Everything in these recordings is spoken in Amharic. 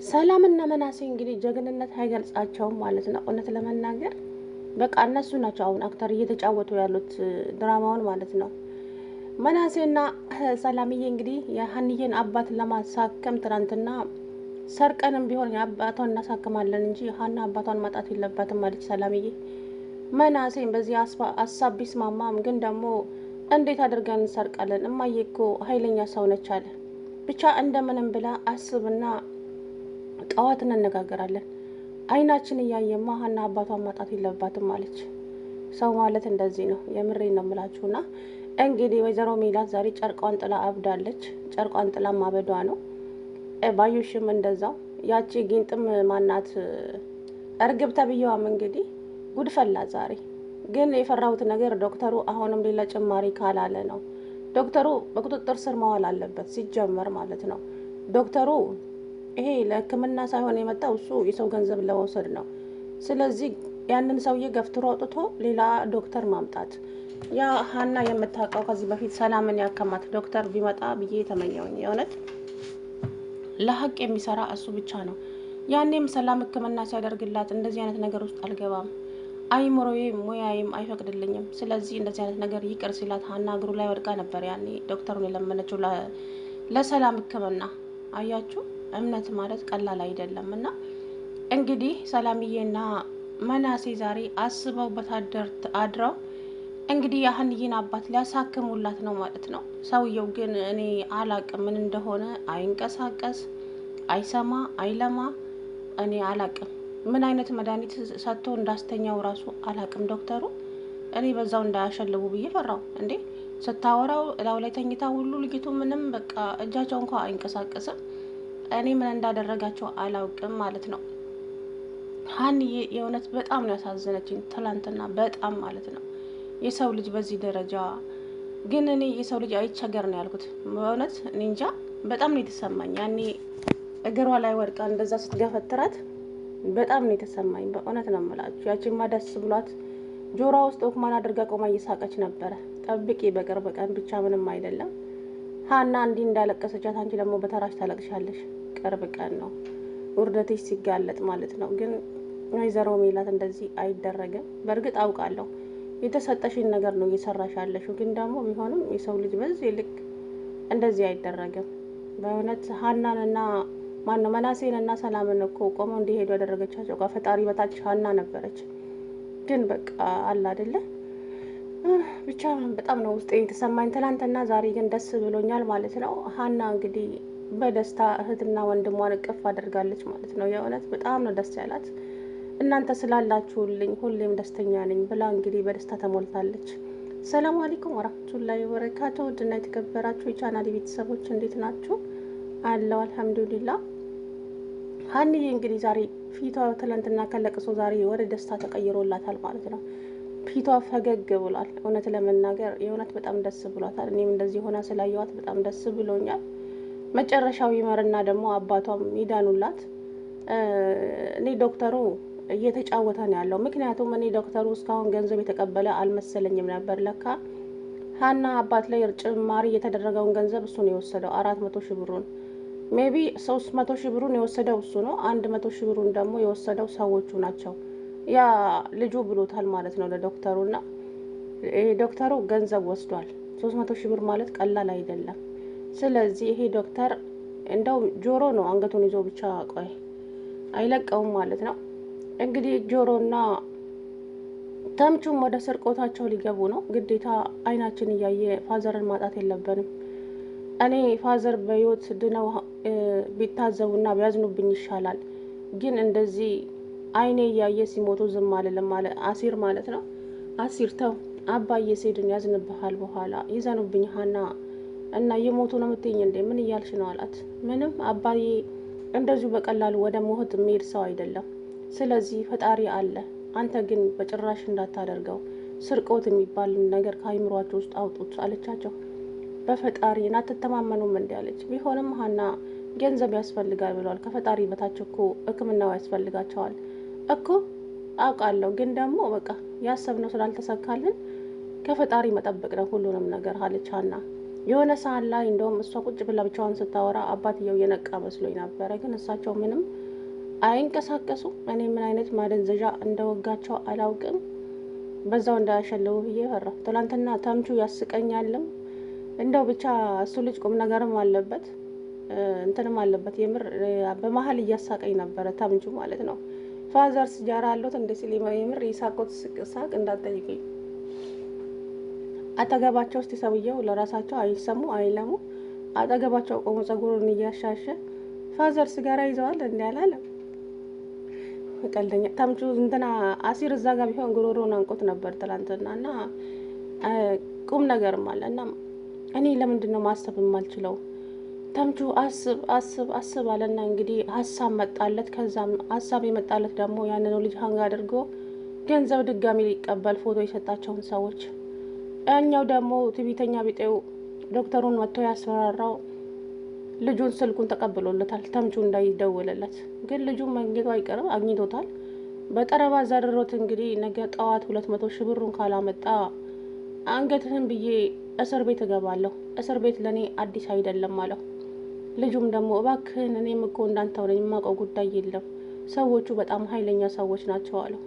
ሰላምና መናሴ እንግዲህ ጀግንነት አይገልጻቸውም ማለት ነው። እውነት ለመናገር በቃ እነሱ ናቸው አሁን አክተር እየተጫወቱ ያሉት ድራማውን ማለት ነው። መናሴና ሰላምዬ እንግዲህ የሀንዬን አባት ለማሳከም ትናንትና ሰርቀንም ቢሆን የአባቷን እናሳክማለን እንጂ ሀና አባቷን ማጣት የለባትም ማለች ሰላምዬ። መናሴን በዚህ ሀሳብ ቢስማማም ግን ደግሞ እንዴት አድርገን እንሰርቃለን? እማዬ እኮ ኃይለኛ ሰው ነች አለ። ብቻ እንደምንም ብላ አስብና ጠዋት እንነጋገራለን። አይናችን እያየማ ሀና አባቷን ማጣት የለባትም አለች። ሰው ማለት እንደዚህ ነው። የምሬን ነው የምላችሁና እንግዲህ ወይዘሮ ሜላት ዛሬ ጨርቋን ጥላ አብዳለች። ጨርቋን ጥላ ማበዷ ነው። ባዩሽም እንደዛው። ያቺ ጊንጥም ማናት እርግብ ተብዬዋም እንግዲህ ጉድፈላ ዛሬ። ግን የፈራሁት ነገር ዶክተሩ አሁንም ሌላ ጭማሪ ካላለ ነው። ዶክተሩ በቁጥጥር ስር መዋል አለበት ሲጀመር ማለት ነው። ዶክተሩ ይሄ ለሕክምና ሳይሆን የመጣው እሱ የሰው ገንዘብ ለመውሰድ ነው። ስለዚህ ያንን ሰውዬ ገፍትሮ አውጥቶ ሌላ ዶክተር ማምጣት። ያ ሀና የምታውቀው ከዚህ በፊት ሰላምን ያከማት ዶክተር ቢመጣ ብዬ ተመኘውኝ። የእውነት ለሀቅ የሚሰራ እሱ ብቻ ነው። ያኔም ሰላም ሕክምና ሲያደርግላት እንደዚህ አይነት ነገር ውስጥ አልገባም፣ አይምሮዬም ሙያዬም አይፈቅድልኝም። ስለዚህ እንደዚህ አይነት ነገር ይቅር ሲላት ሀና እግሩ ላይ ወድቃ ነበር ያኔ ዶክተሩን የለመነችው ለሰላም ሕክምና። አያችሁ እምነት ማለት ቀላል አይደለም። እና እንግዲህ ሰላምዬና መናሴ ዛሬ አስበውበት አድረው እንግዲህ የሀንዬን አባት ሊያሳክሙላት ነው ማለት ነው። ሰውየው ግን እኔ አላቅም ምን እንደሆነ፣ አይንቀሳቀስ፣ አይሰማ፣ አይለማ። እኔ አላቅም ምን አይነት መድኃኒት ሰጥቶ እንዳስተኛው ራሱ አላቅም ዶክተሩ። እኔ በዛው እንዳያሸልቡ ብዬ ፈራው። እንዴ ስታወራው እላው ላይ ተኝታ ሁሉ ልጅቱ ምንም በቃ እጃቸው እንኳ አይንቀሳቀስም። እኔ ምን እንዳደረጋቸው አላውቅም ማለት ነው። ሀንዬ የእውነት በጣም ነው ያሳዘነችኝ ትላንትና፣ በጣም ማለት ነው። የሰው ልጅ በዚህ ደረጃ ግን እኔ የሰው ልጅ አይቸገር ነው ያልኩት። በእውነት እኔ እንጃ በጣም ነው የተሰማኝ። ያኔ እግሯ ላይ ወድቃ እንደዛ ስትገፈትራት በጣም ነው የተሰማኝ። በእውነት ነው የምላችሁ። ያቺማ ደስ ብሏት ጆሮ ውስጥ ወክማን አድርጋ ቆማ እየሳቀች ነበረ። ጠብቂ በቅርብ ቀን ብቻ ምንም አይደለም። ሀና እንዲህ እንዳለቀሰቻት አንቺ ደግሞ በተራሽ ታለቅሻለሽ። ቅርብ ቀን ነው ውርደትሽ ሲጋለጥ ማለት ነው። ግን ወይዘሮ ሜላት እንደዚህ አይደረግም። በእርግጥ አውቃለሁ የተሰጠሽን ነገር ነው እየሰራሽ ያለሽው። ግን ደግሞ ቢሆንም የሰው ልጅ በዚህ ልክ እንደዚህ አይደረግም። በእውነት ሀናንና ማነው መናሴንና ሰላምን እኮ ቆመው እንዲሄዱ ያደረገቻቸው ከፈጣሪ በታች ሀና ነበረች። ግን በቃ አለ አይደለ ብቻ በጣም ነው ውስጤ የተሰማኝ ትናንትና። ዛሬ ግን ደስ ብሎኛል ማለት ነው። ሀና እንግዲህ በደስታ እህትና ወንድሟን እቅፍ አድርጋለች ማለት ነው። የእውነት በጣም ነው ደስ ያላት። እናንተ ስላላችሁልኝ ሁሌም ደስተኛ ነኝ ብላ እንግዲህ በደስታ ተሞልታለች። ሰላም አለይኩም ወራህመቱላሂ ወበረካቱ። ውድና የተከበራችሁ የቻናሌ ቤተሰቦች እንዴት ናችሁ? አለው አልሐምዱሊላህ። ሀንዬ እንግዲህ ዛሬ ፊቷ ትላንትና ከለቅሶ ዛሬ ወደ ደስታ ተቀይሮላታል ማለት ነው። ፊቷ ፈገግ ብሏል። እውነት ለመናገር የእውነት በጣም ደስ ብሏታል። እኔም እንደዚህ ሆና ስላየዋት በጣም ደስ ብሎኛል። መጨረሻው ይመርና ደግሞ አባቷም ይዳኑላት። እኔ ዶክተሩ እየተጫወተ ነው ያለው። ምክንያቱም እኔ ዶክተሩ እስካሁን ገንዘብ የተቀበለ አልመሰለኝም ነበር። ለካ ሀና አባት ላይ ጭማሪ የተደረገውን ገንዘብ እሱ ነው የወሰደው። 400,000 ብሩን ሜቢ 300,000 ብሩን የወሰደው እሱ ነው። 100,000 ብሩን ደግሞ የወሰደው ሰዎቹ ናቸው። ያ ልጁ ብሎታል ማለት ነው ለዶክተሩና ዶክተሩ ገንዘብ ወስዷል። 300,000 ብር ማለት ቀላል አይደለም። ስለዚህ ይሄ ዶክተር እንደው ጆሮ ነው አንገቱን ይዞ ብቻ ቆይ አይለቀውም ማለት ነው። እንግዲህ ጆሮና ተምቹም ወደ ስርቆታቸው ሊገቡ ነው። ግዴታ አይናችን እያየ ፋዘርን ማጣት የለብንም። እኔ ፋዘር በህይወት ድነው ቢታዘቡና ቢያዝኑብኝ ይሻላል። ግን እንደዚህ አይኔ እያየ ሲሞቱ ዝም አልልም አለ አሲር ማለት ነው። አሲር ተው አባዬ ሴድን ያዝንብሃል፣ በኋላ ይዘኑብኝ ሀና እና የሞቱ ነው የምትይኝ እንዴ? ምን እያልሽ ነው አላት። ምንም አባዬ እንደዚሁ በቀላሉ ወደ ሞት የሚሄድ ሰው አይደለም። ስለዚህ ፈጣሪ አለ፣ አንተ ግን በጭራሽ እንዳታደርገው፣ ስርቆት የሚባል ነገር ከአይምሯቸው ውስጥ አውጡት አለቻቸው። በፈጣሪ አትተማመኑም እንዲ አለች። ቢሆንም ሀና ገንዘብ ያስፈልጋል ብለዋል። ከፈጣሪ በታች እኮ ሕክምናው ያስፈልጋቸዋል እኮ አውቃለሁ። ግን ደግሞ በቃ ያሰብነው ስላልተሳካልን ከፈጣሪ መጠበቅ ነው ሁሉንም ነገር አለች ሀና። የሆነ ሰዓት ላይ እንደውም እሷ ቁጭ ብላ ብቻዋን ስታወራ አባትየው የነቃ መስሎኝ ነበረ። ግን እሳቸው ምንም አይንቀሳቀሱ። እኔ ምን አይነት ማደንዘዣ እንደወጋቸው አላውቅም። በዛው እንዳያሸልቡ ብዬ ፈራ። ትላንትና ተምቹ ያስቀኛልም እንደው ብቻ እሱ ልጅ ቁም ነገርም አለበት እንትንም አለበት። የምር በመሀል እያሳቀኝ ነበረ ተምቹ ማለት ነው። ፋዘር ሲጃራ አለሁት እንደ ሲል የምር የሳቆት ሳቅ እንዳትጠይቀኝ። አጠገባቸው ውስጥ ሰውየው ለራሳቸው አይሰሙ አይለሙ አጠገባቸው ቆሞ ጸጉሩን እያሻሸ ፋዘር ሲጋራ ይዘዋል እንዴ አላለም። ቀልደኛ ተምቹ እንትና አሲር እዛ ጋር ቢሆን ጉሮሮን አንቆት ነበር ትላንትና። እና ቁም ነገርም አለ እና እኔ ለምንድን ነው ማሰብ የማልችለው? ተምቹ አስብ አስብ አስብ አለና እንግዲህ ሀሳብ መጣለት። ከዛም ሀሳብ የመጣለት ደግሞ ያንኑ ልጅ ሀንግ አድርጎ ገንዘብ ድጋሚ ሊቀበል ፎቶ የሰጣቸውን ሰዎች፣ ያኛው ደግሞ ትዕቢተኛ ቢጤው ዶክተሩን መጥቶ ያስፈራራው ልጁን ስልኩን ተቀብሎለታል ተምቹ እንዳይደውልለት። ግን ልጁን ማግኘቱ አይቀርም አግኝቶታል። በጠረባ ዘርሮት እንግዲህ ነገ ጠዋት 200 ሺህ ብሩን ካላመጣ አንገትህን ብዬ እስር ቤት እገባለሁ። እስር ቤት ለኔ አዲስ አይደለም አለው። ልጁም ደግሞ እባክህን እኔም እኮ እንዳንተው ነኝ የማውቀው ጉዳይ የለም ሰዎቹ በጣም ኃይለኛ ሰዎች ናቸው አለው።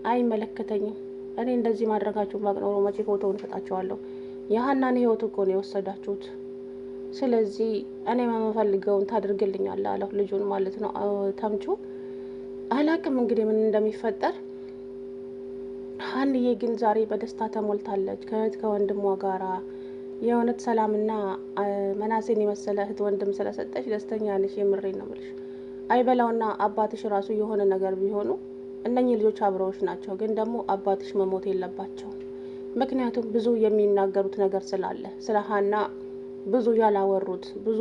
አይመለከተኝም። እኔ እንደዚህ ማድረጋችሁን ባቅ ኖሮ መቼ ፎቶውን እሰጣቸዋለሁ። የሀናን ህይወት እኮ ነው የወሰዳችሁት። ስለዚህ እኔ የምፈልገውን ታድርግልኛለህ አለው ልጁን ማለት ነው ተምቹ። አላቅም እንግዲህ ምን እንደሚፈጠር። ሀንዬ ግን ዛሬ በደስታ ተሞልታለች ከእህት ከወንድሟ ጋራ። የእውነት ሰላምና መናሴን የመሰለ እህት ወንድም ስለሰጠች ደስተኛ ነሽ። የምሬን ነው የምልሽ። አይበላውና አባትሽ ራሱ የሆነ ነገር ቢሆኑ እነኚህ ልጆች አብረውሽ ናቸው። ግን ደግሞ አባትሽ መሞት የለባቸው። ምክንያቱም ብዙ የሚናገሩት ነገር ስላለ ስለ ሀና ብዙ ያላወሩት ብዙ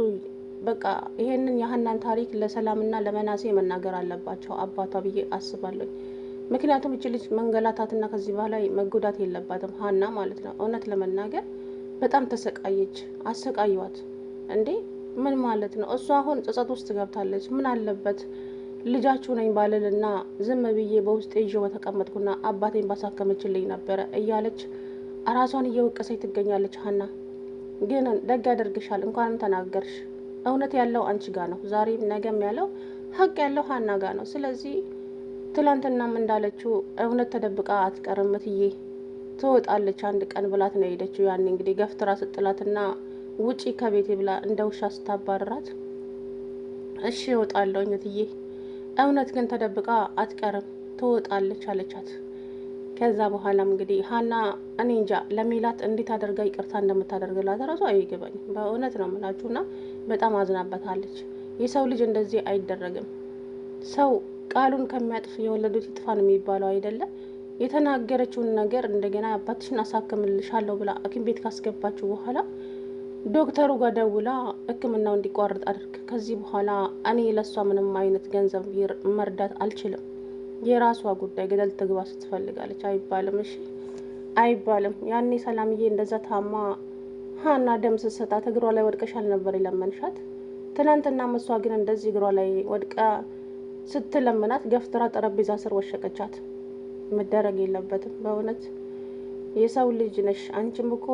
በቃ ይሄንን የሀናን ታሪክ ለሰላምና ለመናሴ መናገር አለባቸው አባቷ ብዬ አስባለሁ። ምክንያቱም እቺ ልጅ መንገላታትና ከዚህ በኋላ መጎዳት የለባትም ሀና ማለት ነው። እውነት ለመናገር በጣም ተሰቃየች። አሰቃዩዋት እንዴ! ምን ማለት ነው? እሷ አሁን ጸጸት ውስጥ ገብታለች። ምን አለበት ልጃችሁ ነኝ ባልልና ዝም ብዬ በውስጥ ይዤው በተቀመጥኩና አባቴን ባሳከመችልኝ ነበረ እያለች ራሷን እየወቀሰች ትገኛለች ሀና። ግን ደግ ያደርግሻል እንኳንም ተናገርሽ። እውነት ያለው አንቺ ጋር ነው። ዛሬም ነገም ያለው ሀቅ ያለው ሀና ጋር ነው። ስለዚህ ትላንትናም እንዳለችው እውነት ተደብቃ አትቀርም እትዬ ትወጣለች አንድ ቀን ብላት ነው የሄደችው። ያኔ እንግዲህ ገፍትራ ስጥላትና ውጪ ከቤቴ ብላ እንደ ውሻ ስታባርራት እሺ እወጣለሁ እትዬ እውነት ግን ተደብቃ አትቀርም ትወጣለች አለቻት። ከዛ በኋላም እንግዲህ ሀና እኔ እንጃ ለሜላት እንዴት አድርጋ ይቅርታ እንደምታደርግላት ራሱ አይገባኝም። በእውነት ነው የምላችሁና በጣም አዝናበታለች። የሰው ልጅ እንደዚህ አይደረግም። ሰው ቃሉን ከሚያጥፍ የወለዱት ይጥፋ ነው የሚባለው አይደለም። የተናገረችውን ነገር እንደገና አባትሽን አሳክምልሻለሁ ብላ ሐኪም ቤት ካስገባችሁ በኋላ ዶክተሩ ጋር ደውላ ሕክምናው እንዲቋረጥ አድርግ። ከዚህ በኋላ እኔ ለሷ ምንም አይነት ገንዘብ መርዳት አልችልም። የራሷ ጉዳይ ገደል ትግባ ስትፈልጋለች አይባልም። እሺ አይባልም። ያኔ ሰላምዬ እንደዛ ታማ ሀና ደም ስትሰጣት እግሯ ላይ ወድቀሻል ነበር የለመንሻት። ትናንትና እሷ ግን እንደዚህ እግሯ ላይ ወድቃ ስትለምናት ገፍትራ ጠረጴዛ ስር ወሸቀቻት። መደረግ የለበትም በእውነት የሰው ልጅ ነሽ። አንቺም እኮ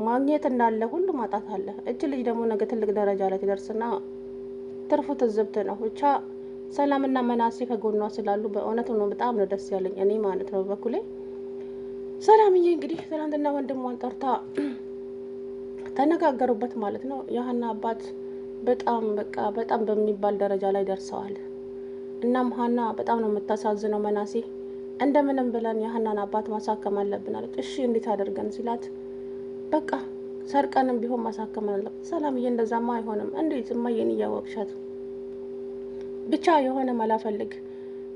ማግኘት እንዳለ ሁሉ ማጣት አለ። እች ልጅ ደግሞ ነገ ትልቅ ደረጃ ላይ ትደርስና ትርፉ ትዝብት ነው። ብቻ ሰላምና መናሴ ከጎኗ ስላሉ በእውነት ነው በጣም ነው ደስ ያለኝ እኔ ማለት ነው በኩሌ። ሰላምዬ እንግዲህ ትናንትና ወንድሟን ጠርታ ተነጋገሩበት ማለት ነው። የሀና አባት በጣም በቃ በጣም በሚባል ደረጃ ላይ ደርሰዋል። እናም ሀና በጣም ነው የምታሳዝነው። መናሴ እንደምንም ብለን የሀናን አባት ማሳከም አለብን አለች። እሺ እንዴት አደርገን ሲላት በቃ ሰርቀንም ቢሆን ማሳከም አለብን። ሰላምዬ እንደዛማ አይሆንም። እንዴት እማዬን እያወቅሻት ብቻ የሆነ መላ ፈልግ።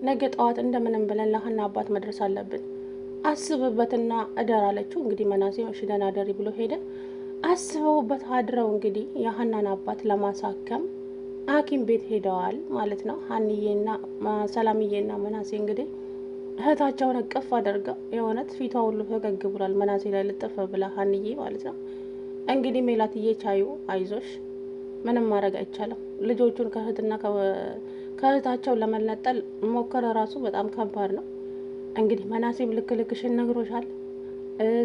ነገ ጠዋት እንደምንም ብለን ለሀና አባት መድረስ አለብን። አስብበትና እደር አለችው። እንግዲህ መናሴ እሺ ደህና እደሪ ብሎ ሄደ። አስበውበት አድረው እንግዲህ የሀናን አባት ለማሳከም ሐኪም ቤት ሄደዋል ማለት ነው። ሀንዬና ሰላምዬና መናሴ እንግዲህ እህታቸውን እቅፍ አድርጋ የእውነት ፊቷ ሁሉ ፈገግ ብሏል። መናሴ ላይ ልጥፍ ብላ ሀንዬ ማለት ነው። እንግዲህ ሜላትዬ ቻዩ አይዞሽ፣ ምንም ማድረግ አይቻልም። ልጆቹን ከእህታቸው ለመነጠል ሞከረ ራሱ በጣም ከባድ ነው። እንግዲህ መናሴም ልክ ልክሽን ነግሮሻል።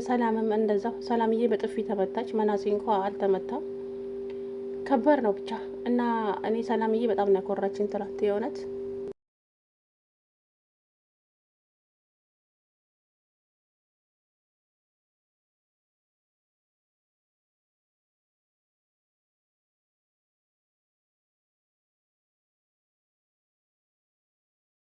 ሰላምም እንደዛው። ሰላምዬ በጥፊ ተመታች፣ መናሴ እንኳ አልተመታም። ከባድ ነው ብቻ እና እኔ ሰላምዬ በጣም ነው ያኮራችኝ ትላት የእውነት